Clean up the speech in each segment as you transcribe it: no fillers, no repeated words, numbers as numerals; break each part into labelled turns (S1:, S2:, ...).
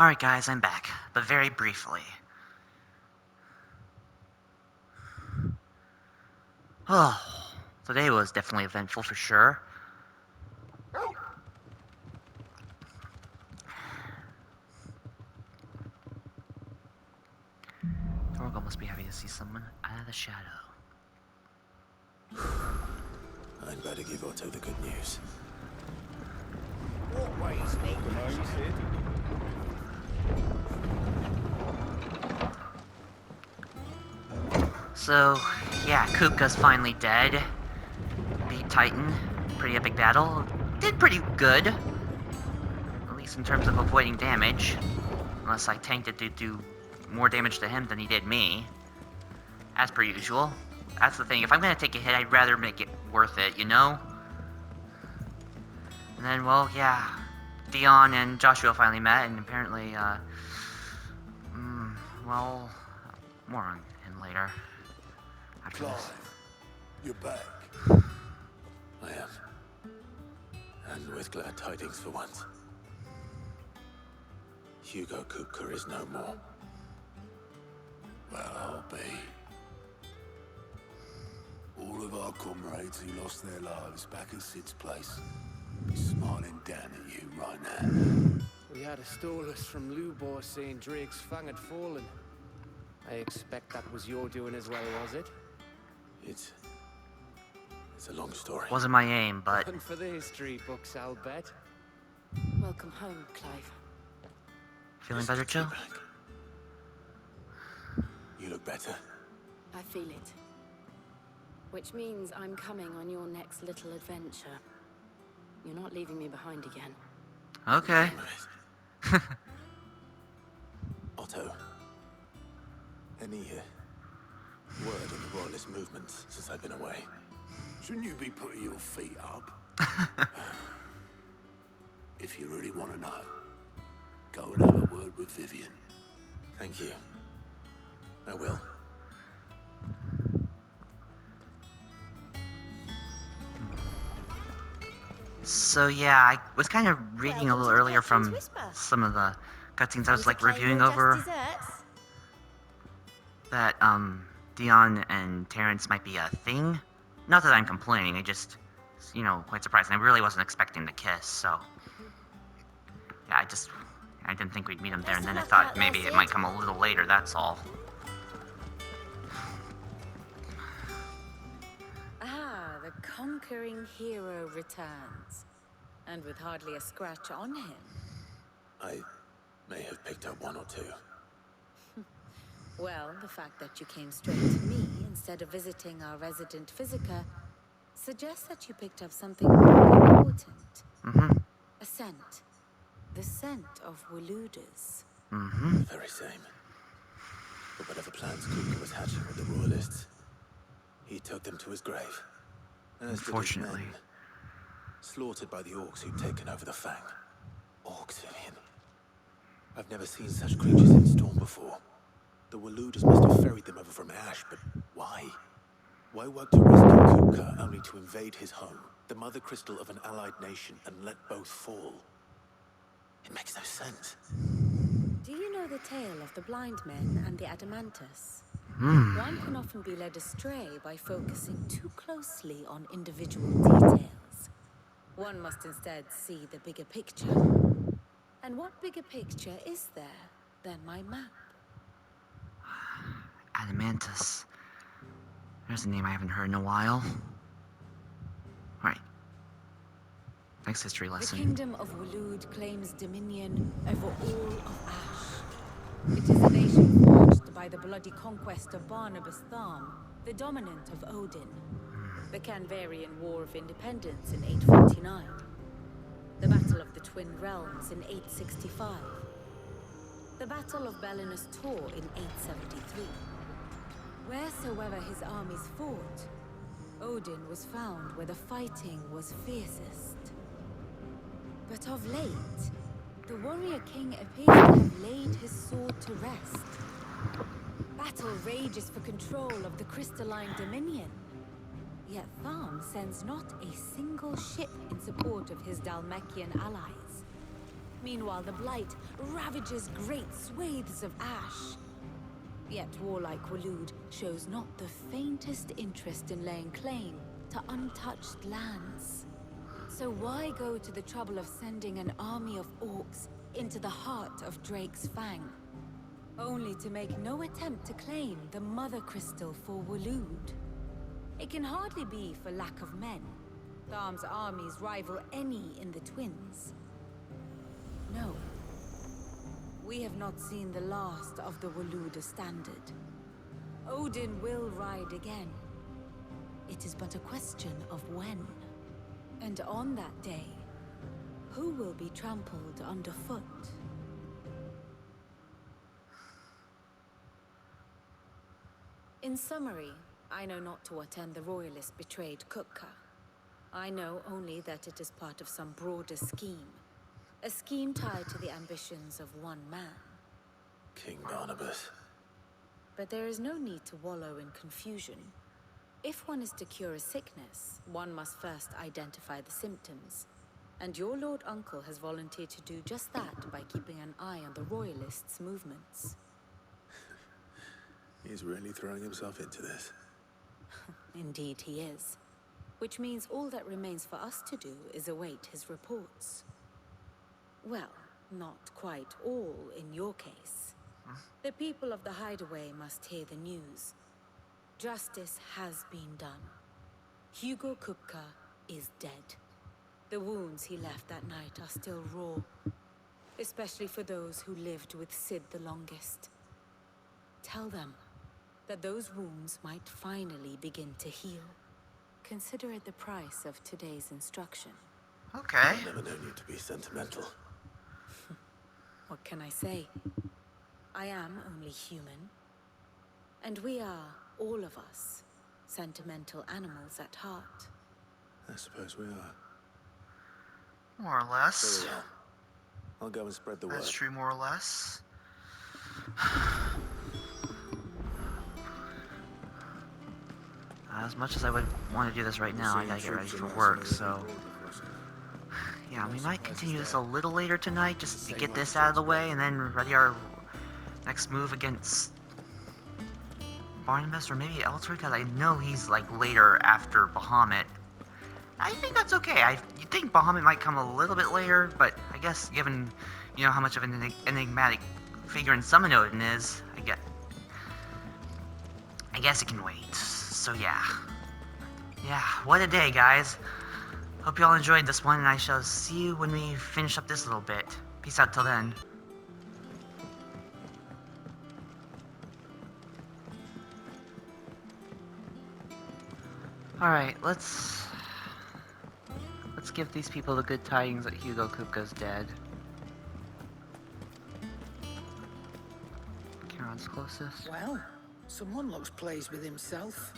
S1: Alright guys, I'm back, but very briefly. Oh, today was definitely eventful for sure. Torgal must be happy to see someone out of the shadow.
S2: I'd better give Otto the good news.
S3: What way is it?
S1: So, yeah, Kupka's finally dead. Beat Titan. Pretty epic battle. Did pretty good. At least in terms of avoiding damage. Unless I tanked it to do more damage to him than he did me. As per usual. That's the thing, if I'm gonna take a hit, I'd rather make it worth it, you know? And then, well, yeah. Dion and Joshua finally met, and apparently, well, more on him later. After this.
S2: Clive, you're back. I am. And with glad tidings for once. Hugo Kupka is no more. Well, I'll be. All of our comrades who lost their lives back at Sid's place be smiling down at you right now.
S3: We had a stolus from Lubor saying Drake's fang had fallen. I expect that was your doing as well, was it?
S2: It's a long story.
S1: Wasn't my aim, but
S3: And for the history books, I'll bet.
S4: Welcome home, Clive.
S1: feeling better, Joe?
S2: You look better.
S4: I feel it. Which means I'm coming on your next little adventure. You're not leaving me behind again.
S1: Okay.
S2: Otto. Any word on the royalist movements since I've been away? Shouldn't you be putting your feet up? If you really want to know, go and have a word with Vivian. Thank you. I will.
S1: So yeah, I was kind of reading a little earlier from some of the cutscenes I was like reviewing over that Dion and Terrence might be a thing. Not that I'm complaining, I just, you know, quite surprised. And I really wasn't expecting the kiss, so yeah, I didn't think we'd meet him there, and then I thought maybe it might come a little later, that's all.
S5: Ah, the conquering hero returns. And with hardly a scratch on him.
S2: I may have picked up one or two.
S5: Well, the fact that you came straight to me instead of visiting our resident physiker suggests that you picked up something more important. A scent. The scent of Waludas.
S2: The very same. But whatever plans Kupka was hatching with the royalists, he took them to his grave. As did his
S1: Unfortunately.
S2: men, slaughtered by the orcs who'd taken over the Fang. Orcs, Vivian. I've never seen such creatures in storm before. The Waludas must have ferried them over from Ash, but why? Why work to rescue Kupka only to invade his home, the mother crystal of an allied nation, and let both fall? It makes no sense.
S5: Do you know the tale of the blind men and the Adamantus? One can often be led astray by focusing too closely on individual details. One must instead see the bigger picture. And what bigger picture is there than my map?
S1: Adamantus. There's a name I haven't heard in a while. Right. Next history
S5: The
S1: lesson.
S5: kingdom of Walud claims dominion over all of Ash. It is a nation forged by the bloody conquest of Barnabas Tharm, the dominant of Odin. The Canvarian War of Independence in 849. The Battle of the Twin Realms in 865. The Battle of Belinus Tor in 873. Wheresoever his armies fought, Odin was found where the fighting was fiercest. But of late, the warrior king appears to have laid his sword to rest. Battle rages for control of the crystalline dominion. Yet Tharm sends not a single ship in support of his Dalmekian allies. Meanwhile, the Blight ravages great swathes of ash. Yet warlike Waloed shows not the faintest interest in laying claim to untouched lands. So why go to the trouble of sending an army of orcs into the heart of Drake's Fang, only to make no attempt to claim the Mother Crystal for Waloed? It can hardly be for lack of men. Tharm's armies rival any in the Twins. No. We have not seen the last of the Waloed standard. Odin will ride again. It is but a question of when. And on that day, who will be trampled underfoot? In summary, I know not to what end the Royalists betrayed Kupka. I know only that it is part of some broader scheme. A scheme tied to the ambitions of one man.
S2: King Barnabas.
S5: But there is no need to wallow in confusion. If one is to cure a sickness, one must first identify the symptoms. And your Lord Uncle has volunteered to do just that by keeping an eye on the Royalists' movements.
S2: He's really throwing himself into this.
S5: Indeed he is. Which means all that remains for us to do is await his reports. Well, not quite all in your case. The people of the Hideaway must hear the news. Justice has been done. Hugo Kupka is dead. The wounds he left that night are still raw, especially for those who lived with Sid the longest. Tell them that those wounds might finally begin to heal. Consider it the price of today's instruction.
S1: Okay.
S2: I've never known you to be sentimental.
S5: What can I say? I am only human. And we are, all of us, sentimental animals at heart.
S2: I suppose we are.
S1: More or less.
S2: Very well. I'll go and spread the word.
S1: That's true, more or less. As much as I would want to do this right now, I gotta get ready for work, so... Yeah, we might continue this a little later tonight, just to get this out of the way, and then ready our next move against Barnabas, or maybe Eltry, because I know he's, like, later after Bahamut. I think that's okay. You think Bahamut might come a little bit later, but I guess given, you know, how much of an enigmatic figure in Summon Odin is, I guess it can wait. So yeah. Yeah, what a day, guys. Hope you all enjoyed this one, and I shall see you when we finish up this little bit. Peace out till then. Alright, let's give these people the good tidings that Hugo Kupka's dead. Charon's closest.
S6: Well, someone looks pleased with himself.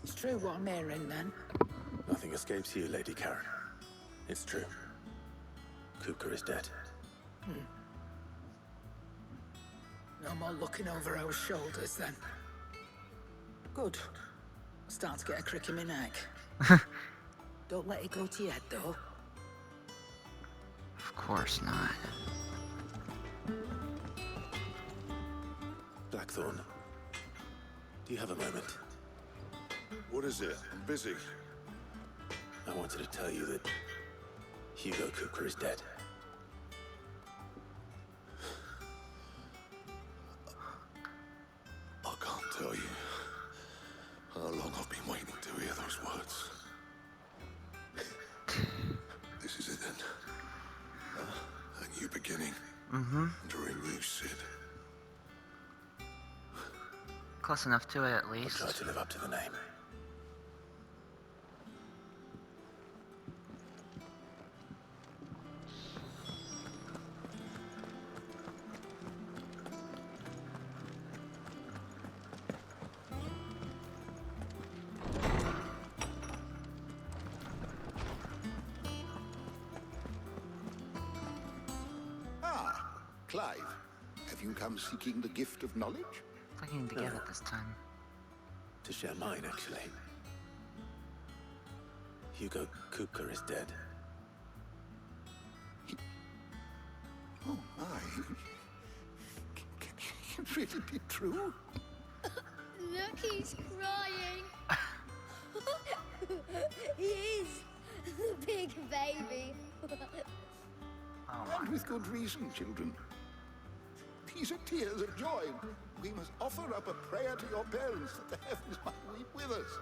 S6: It's true what I'm hearing, then.
S2: Nothing escapes you, Lady Karen. It's true. Kupka is dead.
S6: No more looking over our shoulders, then. Good. I'm starting to get a crick in my neck. Don't let it go to your head, though.
S1: Of course not.
S2: Blackthorn, do you have a moment?
S7: What is it? I'm busy.
S2: I wanted to tell you that Hugo Kupka is dead.
S7: I can't tell you how long I've been waiting to hear those words. This is it then. A new beginning. And a renewed Sid.
S1: Close enough to it, at
S2: I'll
S1: least.
S2: try to live up to the name.
S7: Clive, have you come seeking the gift of knowledge?
S1: Playing together this time.
S2: To share mine, actually. Hugo Kupka is dead.
S7: Oh, my. Can it really be true?
S8: Look, he's crying. He is. The big baby.
S1: Oh
S7: And with good reason, children. These are tears of joy. We must offer up a prayer to your parents that the heavens might weep with us.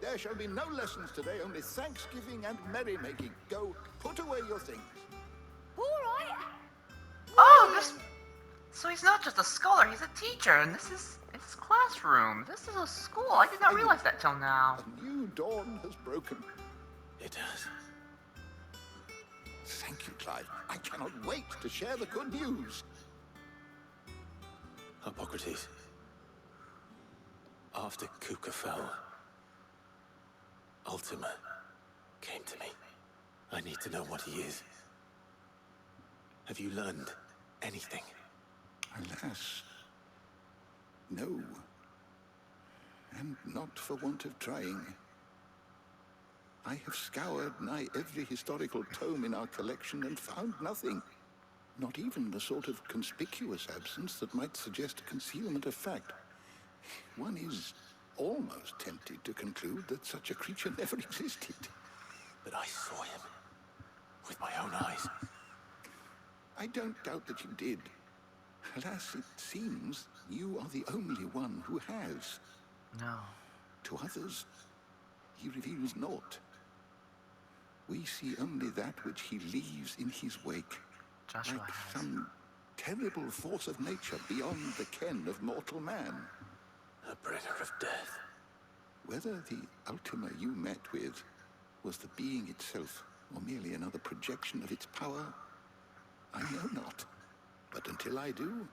S7: There shall be no lessons today, only thanksgiving and merrymaking. Go, put away your things.
S8: All right.
S1: Oh, this. So he's not just a scholar, he's a teacher, and this is his classroom. This is a school. I did not realize that till now.
S7: A new dawn has broken.
S2: It does.
S7: Thank you, Clive. I cannot wait to share the good news.
S2: Hippocrates. After Kuka fell, Ultima came to me. I need to know what he is. Have you learned anything?
S7: Alas, no. And not for want of trying. I have scoured nigh every historical tome in our collection and found nothing. Not even the sort of conspicuous absence that might suggest a concealment of fact. One is almost tempted to conclude that such a creature never existed.
S2: But I saw him with my own eyes.
S7: I don't doubt that you did. Alas, it seems you are the only one who has.
S1: No.
S7: To others, he reveals naught. We see only that which he leaves in his wake,
S1: Joshua
S7: like
S1: has.
S7: some terrible force of nature beyond the ken of mortal man.
S2: A bringer of death.
S7: Whether the Ultima you met with was the being itself, or merely another projection of its power, I know not. But until I do,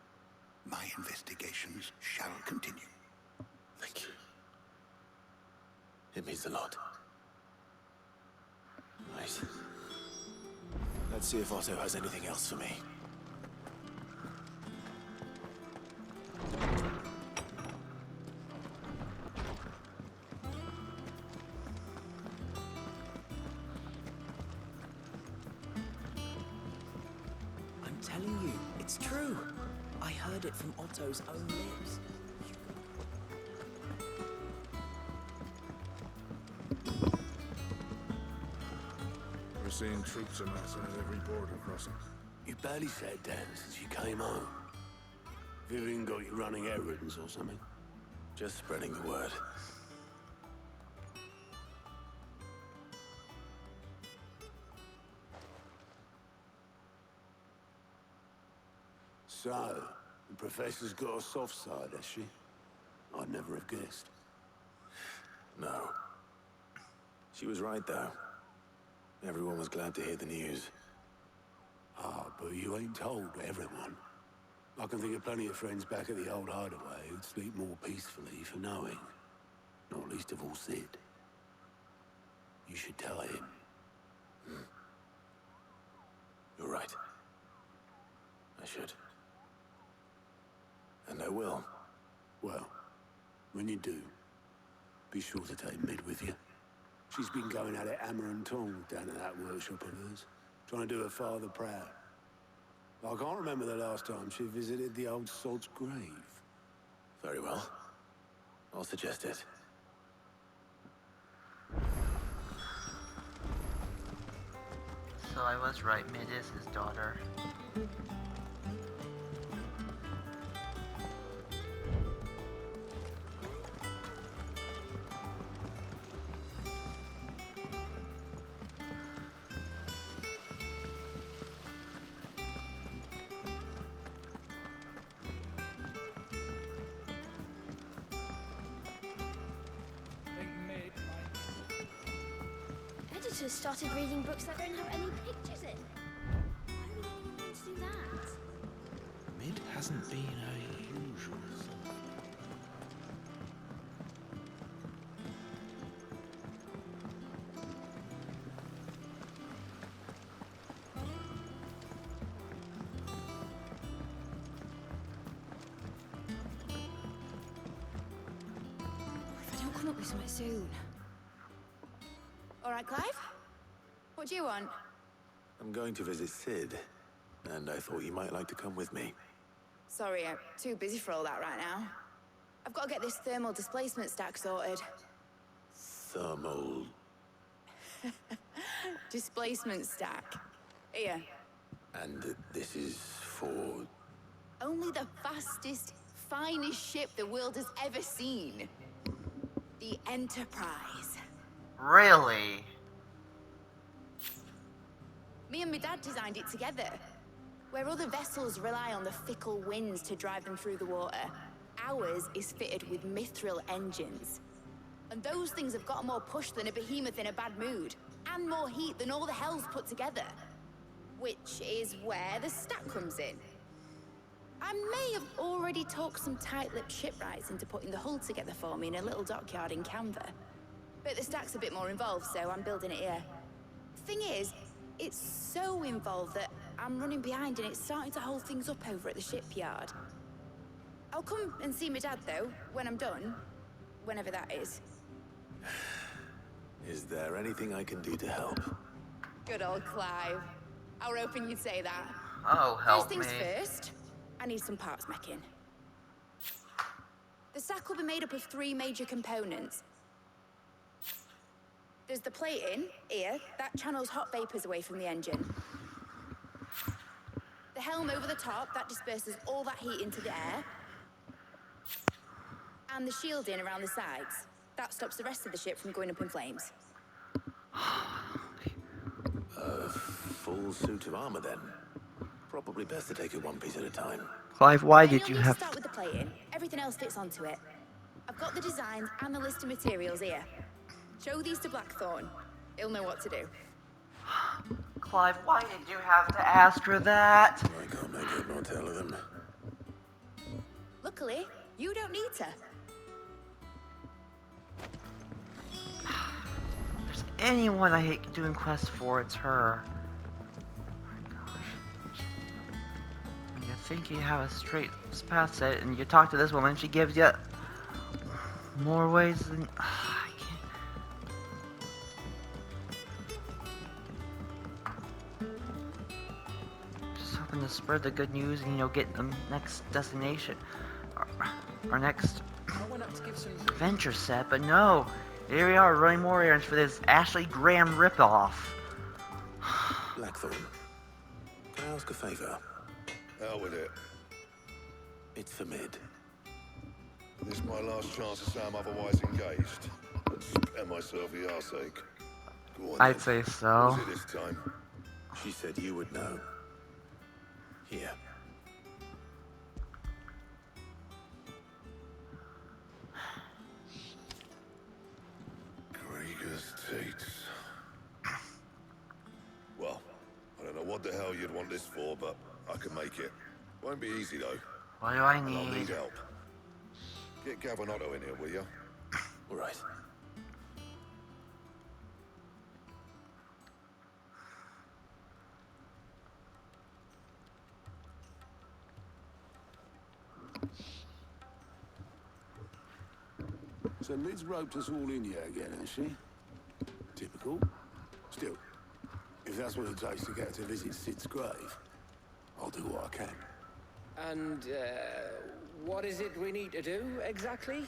S7: my investigations shall continue.
S2: Thank you. It means a lot. Right. Let's see if Otto has anything else for me.
S9: I'm telling you, it's true. I heard it from Otto's own lips.
S10: We're seeing troops amassing at every border crossing.
S11: You barely sat down since you came home. Vivian got you running errands or something?
S2: Just spreading the word.
S11: So, the professor's got a soft side, has she? I'd never have guessed.
S2: No. She was right, though. Everyone was glad to hear the news.
S11: Ah, but you ain't told everyone. I can think of plenty of friends back at the old hideaway who'd sleep more peacefully for knowing. Not least of all Sid. You should tell him.
S2: You're right. I should. And I will.
S11: Well, when you do, be sure to take Mid with you. She's been going at it hammer and tong down at that workshop of hers, trying to do her father proud. I can't remember the last time she visited the old sod's grave.
S2: Very well. I'll suggest it.
S1: So I was right, Mid is his daughter.
S8: Editors started reading books that don't have any pictures in. Why would anyone want to do that?
S10: Mid hasn't been her usual self.
S8: If I don't come up with something soon. All right, Clive? What do you want?
S2: I'm going to visit Sid. and I thought you might like to come with me.
S12: Sorry, I'm too busy for all that right now. I've got to get this thermal displacement stack sorted.
S2: Thermal...
S12: Displacement stack. Here.
S2: And this is for...
S12: Only the fastest, finest ship the world has ever seen. The Enterprise.
S1: Really?
S12: Me and my dad designed it together. Where other vessels rely on the fickle winds to drive them through the water, ours is fitted with mithril engines. And those things have got more push than a behemoth in a bad mood, and more heat than all the hells put together. Which is where the stack comes in. I may have already talked some tight-lipped shipwrights into putting the hull together for me in a little dockyard in Canva. But the stack's a bit more involved, so I'm building it here. Thing is, it's so involved that I'm running behind and it's starting to hold things up over at the shipyard. I'll come and see my dad, though, when I'm done. Whenever that is.
S2: Is there anything I can do to help?
S12: Good old Clive. I were hoping you'd say that.
S1: Oh, help
S12: First
S1: me.
S12: things first, I need some parts making. The stack will be made up of 3 major components. There's the plating, here, that channels hot vapors away from the engine. The helm over the top, that disperses all that heat into the air. And the shielding around the sides. That stops the rest of the ship from going up in flames.
S2: A full suit of armor, then. Probably best to take it one piece at a time.
S1: Clive, why
S12: Then
S1: did
S12: you'll
S1: you
S12: need
S1: have...
S12: to start with the plating. Everything else fits onto it. I've got the designs and the list of materials here. Show these to Blackthorn. He'll know what to do.
S1: Clive, why did you have to ask for that?
S2: I can't make head nor tail of them.
S12: Luckily, you don't need to.
S1: If there's anyone I hate doing quests for, it's her. Oh my gosh. You think you have a straight path set, and you talk to this woman, she gives you more ways than... I can't... Just hoping to spread the good news and, get the next destination. Our next adventure set, but no. Here we are running more errands for this Ashley Graham ripoff.
S2: Blackthorn, can I ask a favor?
S10: Hell with it.
S2: It's for Mid.
S10: This is my last chance to say I'm otherwise engaged. Spare myself the arseache. Go on,
S1: I'd
S10: then.
S1: say so.
S10: Who's it this time?
S2: She said you would know. Here.
S10: Krieger's Tates. Well, I don't know what the hell you'd want this for, but I can make it. Won't be easy, though.
S1: What do I
S10: And I'll need
S1: need?
S10: help. Get Gavin-Otto in here, will you?
S2: All right.
S11: So Lid's roped us all in here again, has she? Typical. Still, if that's what it takes to get her to visit Sid's grave, I'll do what I can.
S3: And, what is it we need to do, exactly?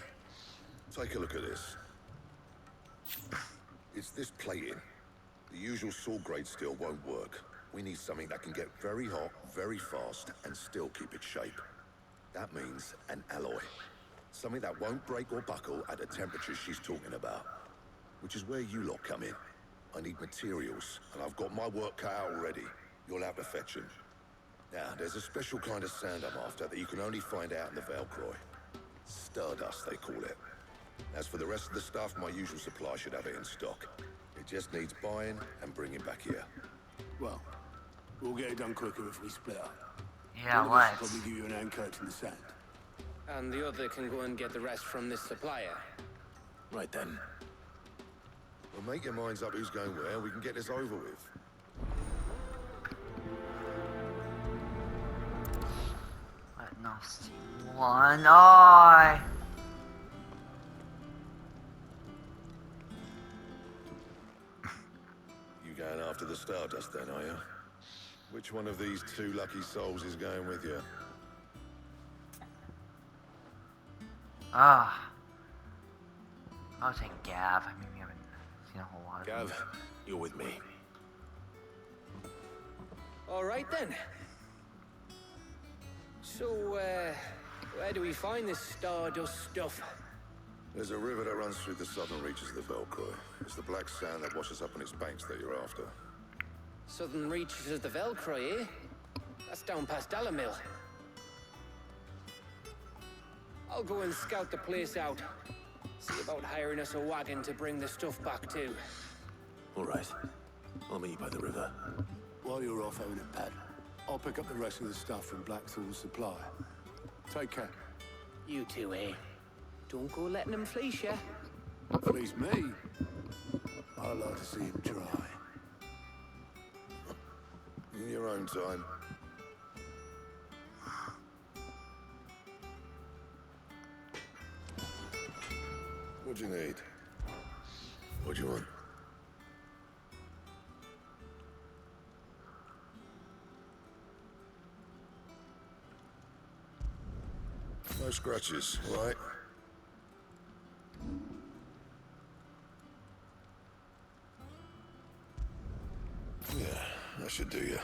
S10: Take a look at this. It's this plating. The usual sword-grade steel won't work. We need something that can get very hot, very fast, and still keep its shape. That means an alloy. Something that won't break or buckle at the temperature she's talking about. Which is where you lot come in. I need materials, and I've got my work cut out already. You'll have to fetch them. Now, there's a special kind of sand I'm after that you can only find out in the Valcroy. Stardust, they call it. As for the rest of the stuff, my usual supply should have it in stock. It just needs buying and bringing back here.
S11: Well, we'll get it done quicker if we split up.
S1: Yeah,
S11: One of us will
S1: let's.
S11: probably give you an anchor in the sand.
S3: And the other can go and get the rest from this supplier.
S2: Right then.
S10: Well, make your minds up who's going where, we can get this over with.
S1: Let us one eye.
S10: You going after the Stardust then, are you? Which one of these two lucky souls is going with you?
S1: Ah. I'll take Gav. I mean, we haven't seen a whole lot of him.
S2: Gav, you're with me.
S3: All right then. So, where do we find this Stardust stuff?
S10: There's a river that runs through the southern reaches of the Velcro. It's the black sand that washes up on its banks that you're after.
S3: Southern reaches of the Velcro, eh? That's down past Dalamil. I'll go and scout the place out. See about hiring us a wagon to bring the stuff back to.
S2: All right. I'll meet you by the river.
S11: While you're off having a pad, I'll pick up the rest of the stuff from Blackthorn's supply. Take care.
S3: You two, eh? Don't go letting them fleece ya.
S11: Fleece me? I'd like to see him try.
S10: In your own time. What do you need? What do you want? No scratches, right? Yeah, that should do you.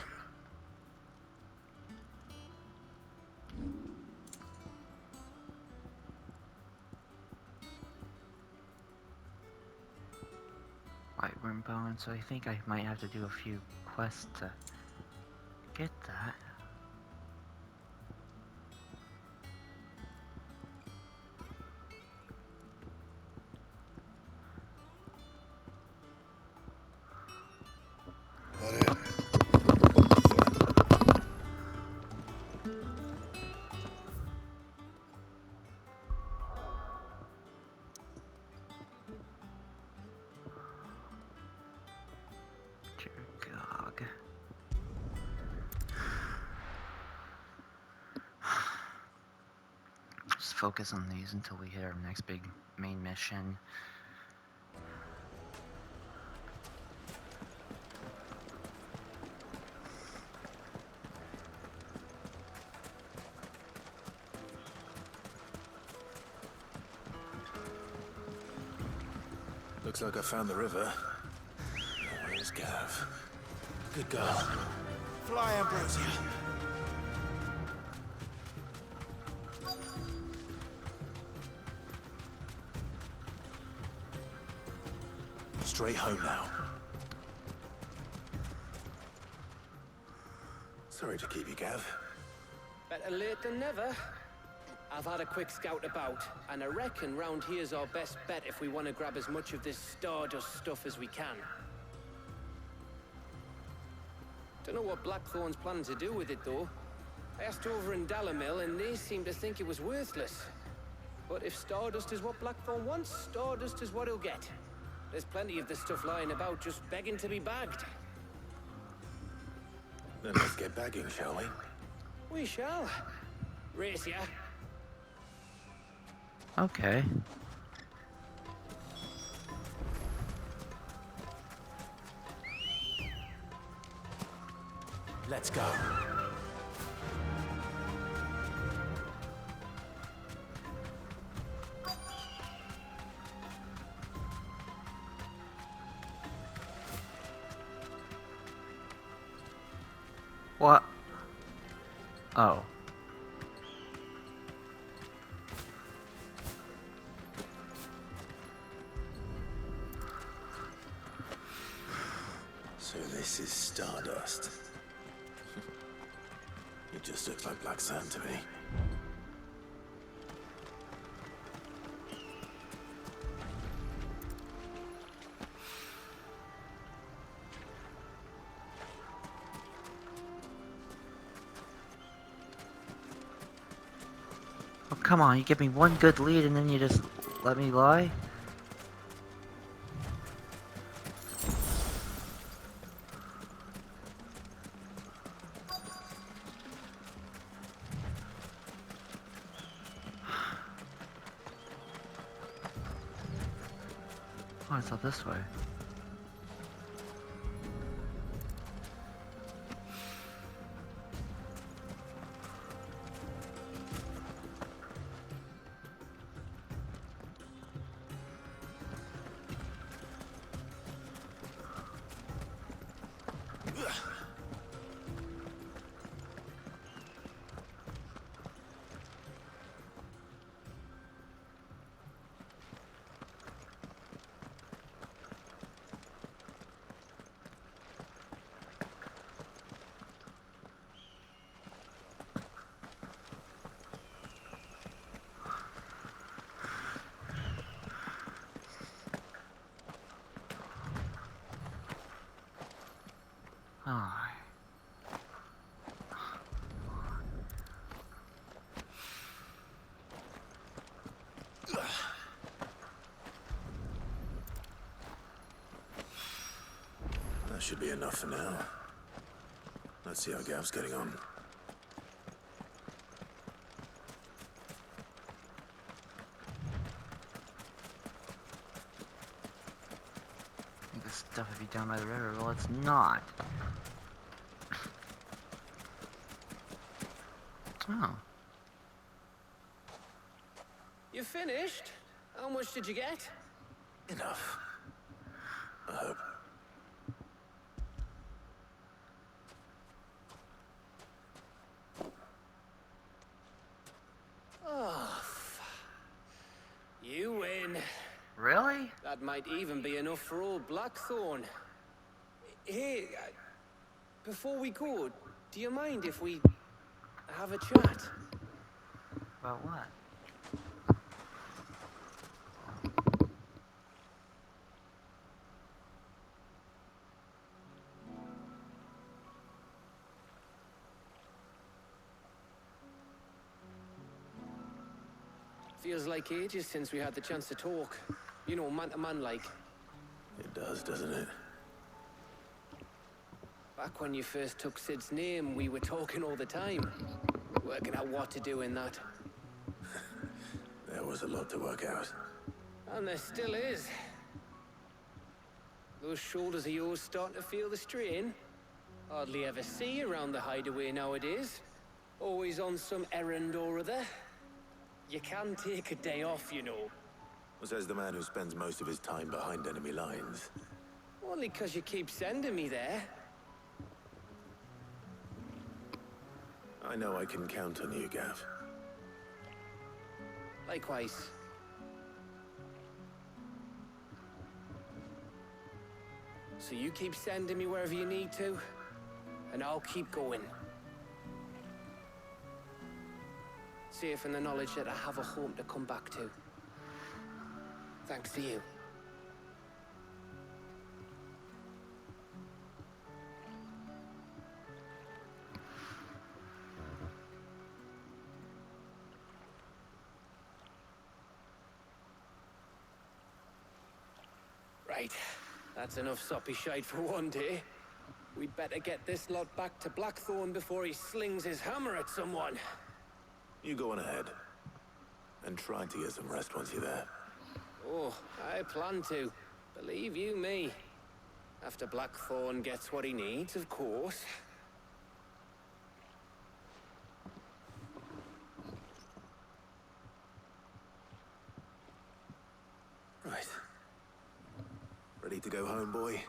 S1: Whiteworm bone, so I think I might have to do a few quests to get that. Just focus on these until we hit our next big main mission.
S2: Looks like I found the river. Where's Gav? Good girl.
S9: Fly, Ambrosia.
S2: Straight home now. Sorry to keep you, Gav.
S3: Better late than never. I've had a quick scout about, and I reckon round here's our best bet if we want to grab as much of this Stardust stuff as we can. Don't know what Blackthorn's planning to do with it, though. I asked over in Dalamil, and they seem to think it was worthless. But if Stardust is what Blackthorn wants, Stardust is what he'll get. There's plenty of this stuff lying about, just begging to be bagged.
S2: Then let's get bagging, shall we?
S3: We shall. Race ya.
S1: Okay.
S9: Let's go.
S1: What? Oh.
S2: So this is Stardust. It just looks like black sand to me.
S1: Oh, come on, you give me one good lead and then you just let me lie? Oh, I thought this way. Oh.
S2: That should be enough for now. Let's see how Gav's getting on.
S1: I think this stuff would be down by the river. Well, it's not. Oh.
S3: You finished? How much did you get?
S2: Enough. I hope.
S3: Oh, you win.
S1: Really?
S3: That might even be enough for old Blackthorn. Hey, before we go, do you mind if we have a chat?
S1: About what?
S3: Feels like ages since we had the chance to talk. You know, man to man like.
S2: It does, doesn't it?
S3: Back when you first took Sid's name, we were talking all the time. Working out what to do in that.
S2: There was a lot to work out.
S3: And there still is. Those shoulders of yours starting to feel the strain. Hardly ever see you around the hideaway nowadays. Always on some errand or other. You can take a day off, you know.
S2: Says the man who spends most of his time behind enemy lines.
S3: Only 'cause you keep sending me there.
S2: I know I can count on you, Gav.
S3: Likewise. So you keep sending me wherever you need to, and I'll keep going. Safe in the knowledge that I have a home to come back to. Thanks to you. Right. That's enough soppy shite for one day. We'd better get this lot back to Blackthorn before he slings his hammer at someone.
S2: You go on ahead. And try to get some rest once you're there.
S3: Oh, I plan to. Believe you me. After Blackthorn gets what he needs, of course.
S2: Right. Ready to go home, boy?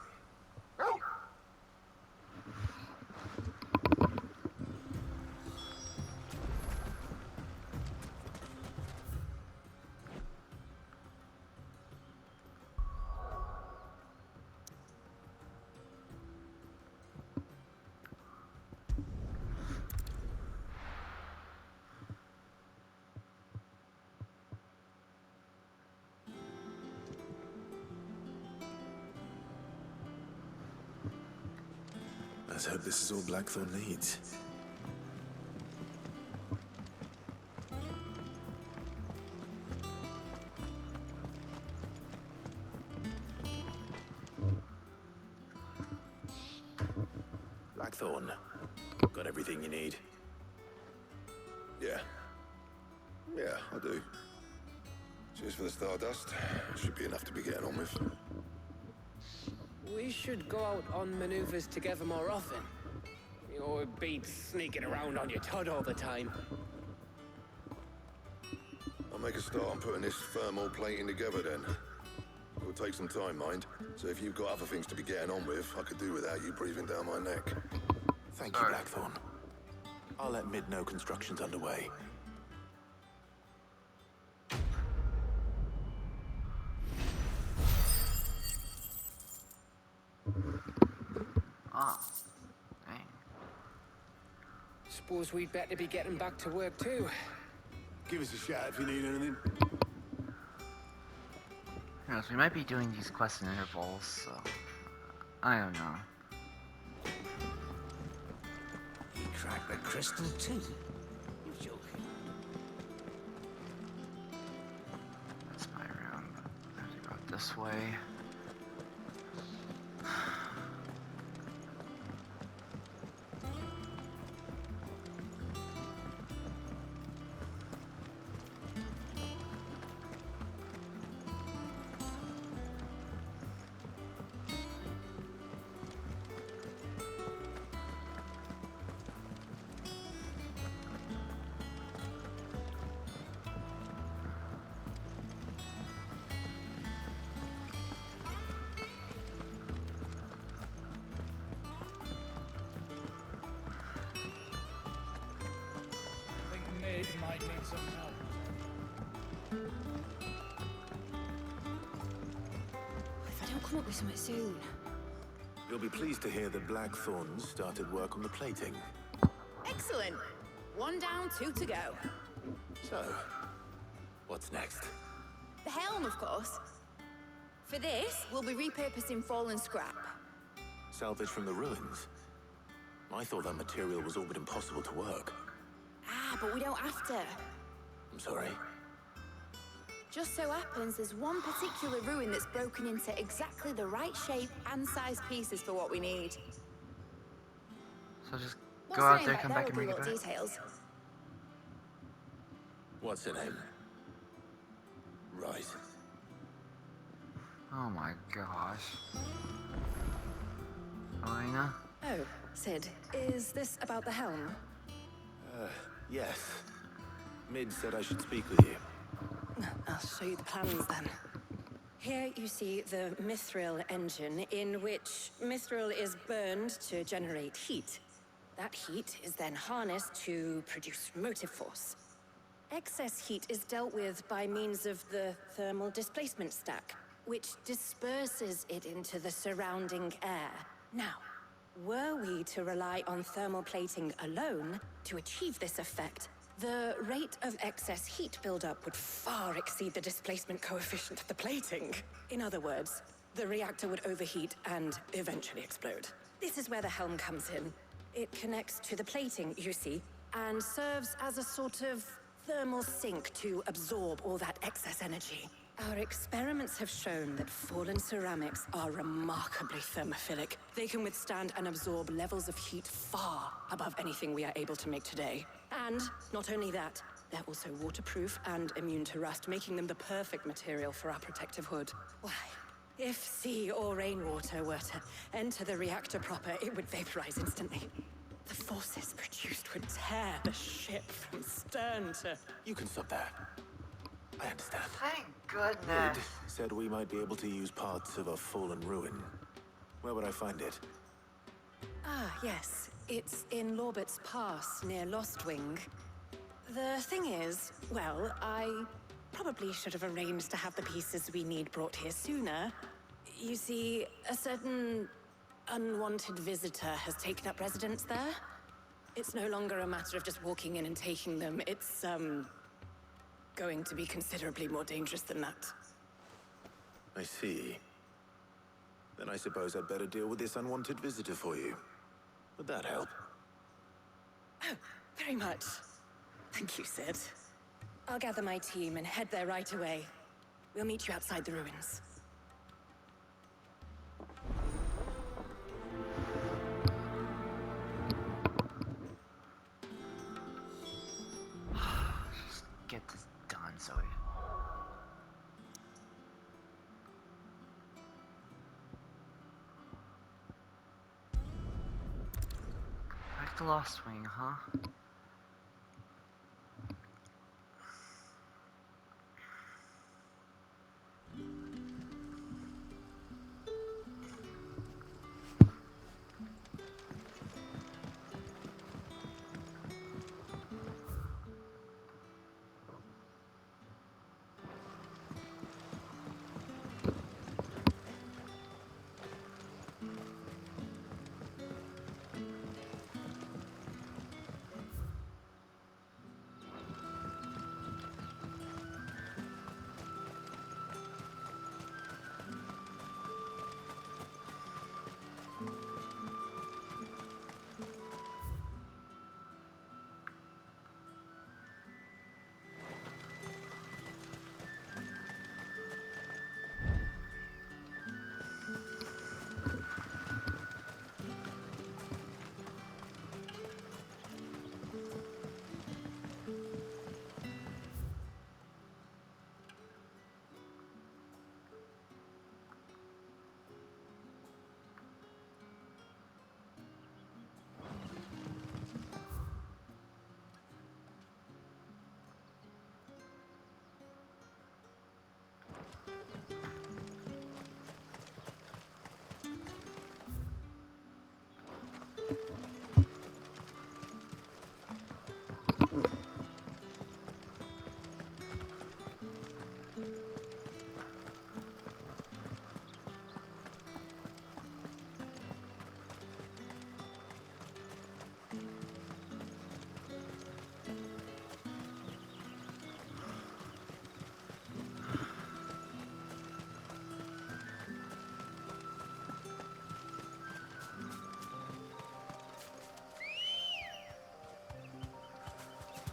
S2: Let's hope this is all Blackthorn needs. Blackthorn, got everything you need?
S10: Yeah. Yeah, I do. Cheers for the stardust. Should be enough to be getting on with.
S3: We should go out on maneuvers together more often. You're beat sneaking around on your Todd all the time.
S10: I'll make a start on putting this thermal plating together then. It'll take some time, mind. So if you've got other things to be getting on with, I could do without you breathing down my neck.
S2: Thank you, Blackthorn. I'll let Mid know construction's underway.
S1: Oh. Dang.
S3: Suppose we'd better be getting back to work too.
S11: Give us a shout if you need anything.
S1: Yes, we might be doing these quests in intervals, so I don't know.
S9: track the crystal too? You're joking.
S1: That's my room. I have to go this way.
S6: Mid might need some help.
S4: If I don't come up with something soon.
S2: You'll be pleased to hear that Blackthorn started work on the plating.
S12: Excellent. 1 down, 2 to go.
S2: So, what's next?
S12: The helm, of course. For this, we'll be repurposing fallen scrap.
S2: Salvage from the ruins? I thought that material was all but impossible to work.
S12: Ah, but we don't have to.
S2: I'm sorry.
S12: Just so happens there's one particular ruin that's broken into exactly the right shape and size pieces for what we need.
S1: So just
S12: What's
S1: go
S12: the
S1: out
S12: name
S1: there,
S12: back
S1: come
S12: there
S1: back and
S12: will
S1: bring
S12: be
S1: it
S12: what
S1: back.
S12: details.
S2: What's her name? Right.
S1: Oh my gosh. Elena?
S4: Oh, Sid, is this about the helm?
S2: Yes. Mid said I should speak with you.
S4: I'll show you the plans then. Here you see the mithril engine, in which mithril is burned to generate heat. That heat is then harnessed to produce motive force. Excess heat is dealt with by means of the thermal displacement stack, which disperses it into the surrounding air. Now, were we to rely on thermal plating alone to achieve this effect, the rate of excess heat buildup would far exceed the displacement coefficient of the plating. In other words, the reactor would overheat and eventually explode. This is where the helm comes in. It connects to the plating, you see, and serves as a sort of thermal sink to absorb all that excess energy. Our experiments have shown that fallen ceramics are remarkably thermophilic. They can withstand and absorb levels of heat far above anything we are able to make today. And not only that, they're also waterproof and immune to rust, making them the perfect material for our protective hood. Why, if sea or rainwater were to enter the reactor proper, it would vaporize instantly. The forces produced would tear the ship from stern to...
S2: You can stop that. I understand.
S1: Thank goodness.
S2: Mid said we might be able to use parts of a fallen ruin. Where would I find it?
S4: Ah, yes. It's in Lorbert's Pass, near Lostwing. The thing is, well, I probably should have arranged to have the pieces we need brought here sooner. You see, a certain unwanted visitor has taken up residence there. It's no longer a matter of just walking in and taking them. It's, going to be considerably more dangerous than that.
S2: I see. Then I suppose I'd better deal with this unwanted visitor for you. Would that help?
S4: Oh, very much. Thank you, Sid. I'll gather my team and head there right away. We'll meet you outside the ruins.
S1: Just get this done, Zoe. Back to Lost Wing, huh?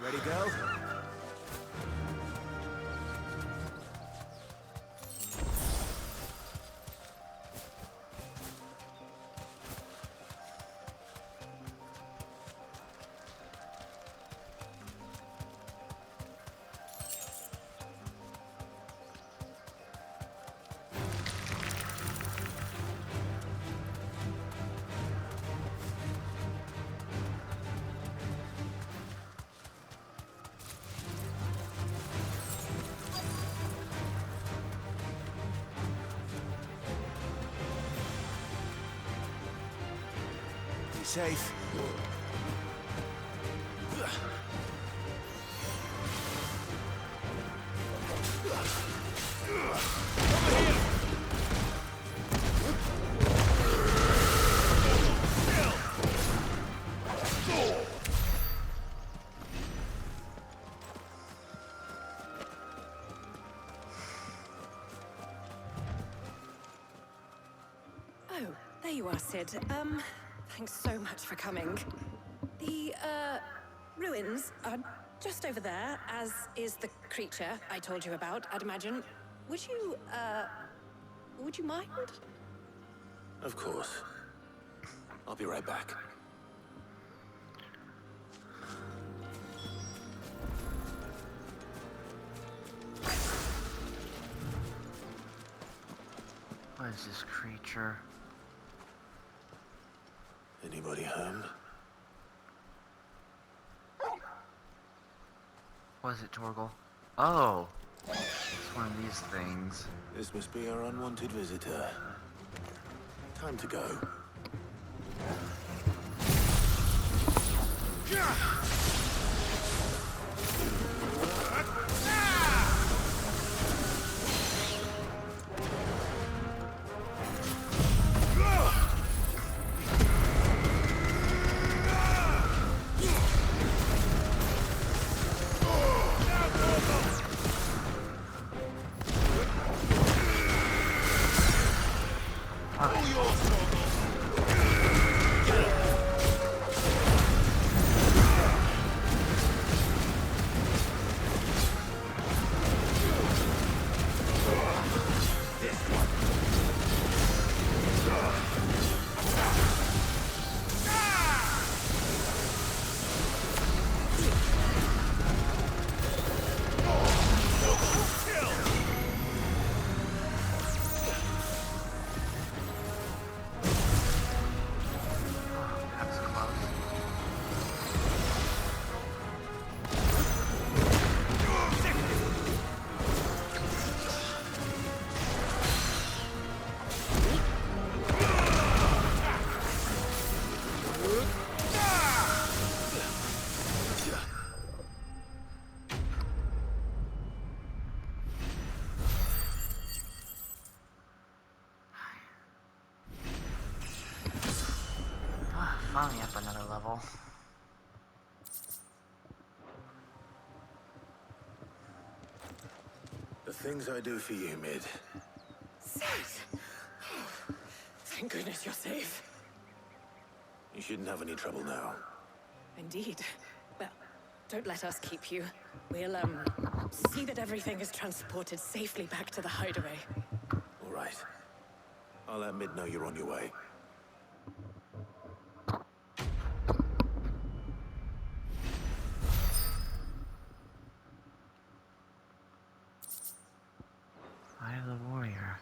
S2: Ready, girl? Be safe.
S4: Oh, there you are, Sid. Thanks so much for coming. The, ruins are just over there, as is the creature I told you about, I'd imagine. Would you mind?
S2: Of course. I'll be right back.
S1: What is this creature?
S2: Anybody home?
S1: What is it, Torgal? Oh! It's one of these things.
S2: This must be our unwanted visitor. Time to go.
S1: That's close. Finally up another level.
S2: The things I do for you, Mid.
S4: Sid! Oh, thank goodness you're safe.
S2: You shouldn't have any trouble now.
S4: Indeed. Well, don't let us keep you. We'll, see that everything is transported safely back to the hideaway.
S2: All right. I'll let Mid know you're on your way.
S1: Eye of the Warrior.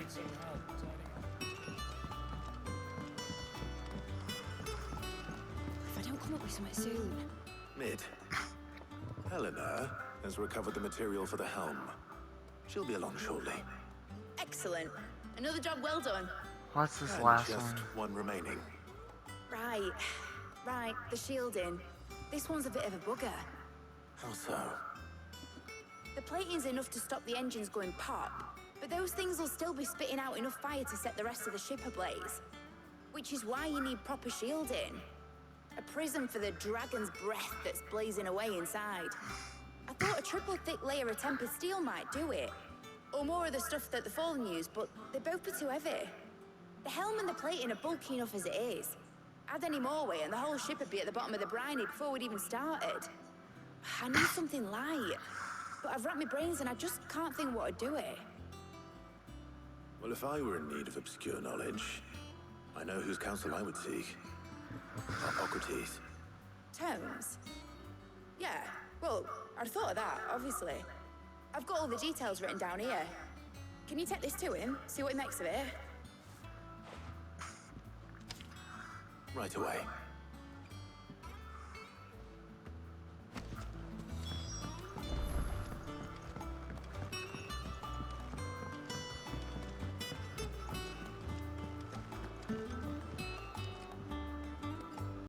S13: need some help turning.
S12: If I don't come up with something soon.
S2: Mid. Helena has recovered the material for the helm. She'll be along shortly.
S12: Excellent. Another job well done.
S1: What's this
S2: And
S1: last
S2: just
S1: one?
S2: one remaining.
S12: Right, the shielding. This one's a bit of a bugger.
S2: How so?
S12: The plating's enough to stop the engines going pop, but those things will still be spitting out enough fire to set the rest of the ship ablaze. Which is why you need proper shielding. A prism for the dragon's breath that's blazing away inside. I thought a triple thick layer of tempered steel might do it. Or more of the stuff that the Fallen use, but they'd both be too heavy. The helm and the plating are bulky enough as it is. Add any more weight and the whole ship would be at the bottom of the briny before we'd even started. I need something light. But I've racked my brains and I just can't think what would do it.
S2: Well, if I were in need of obscure knowledge, I know whose counsel I would seek. Hippocrates.
S12: Tomes? Yeah, well, I'd thought of that, obviously. I've got all the details written down here. Can you take this to him, see what he makes of it?
S2: Right away.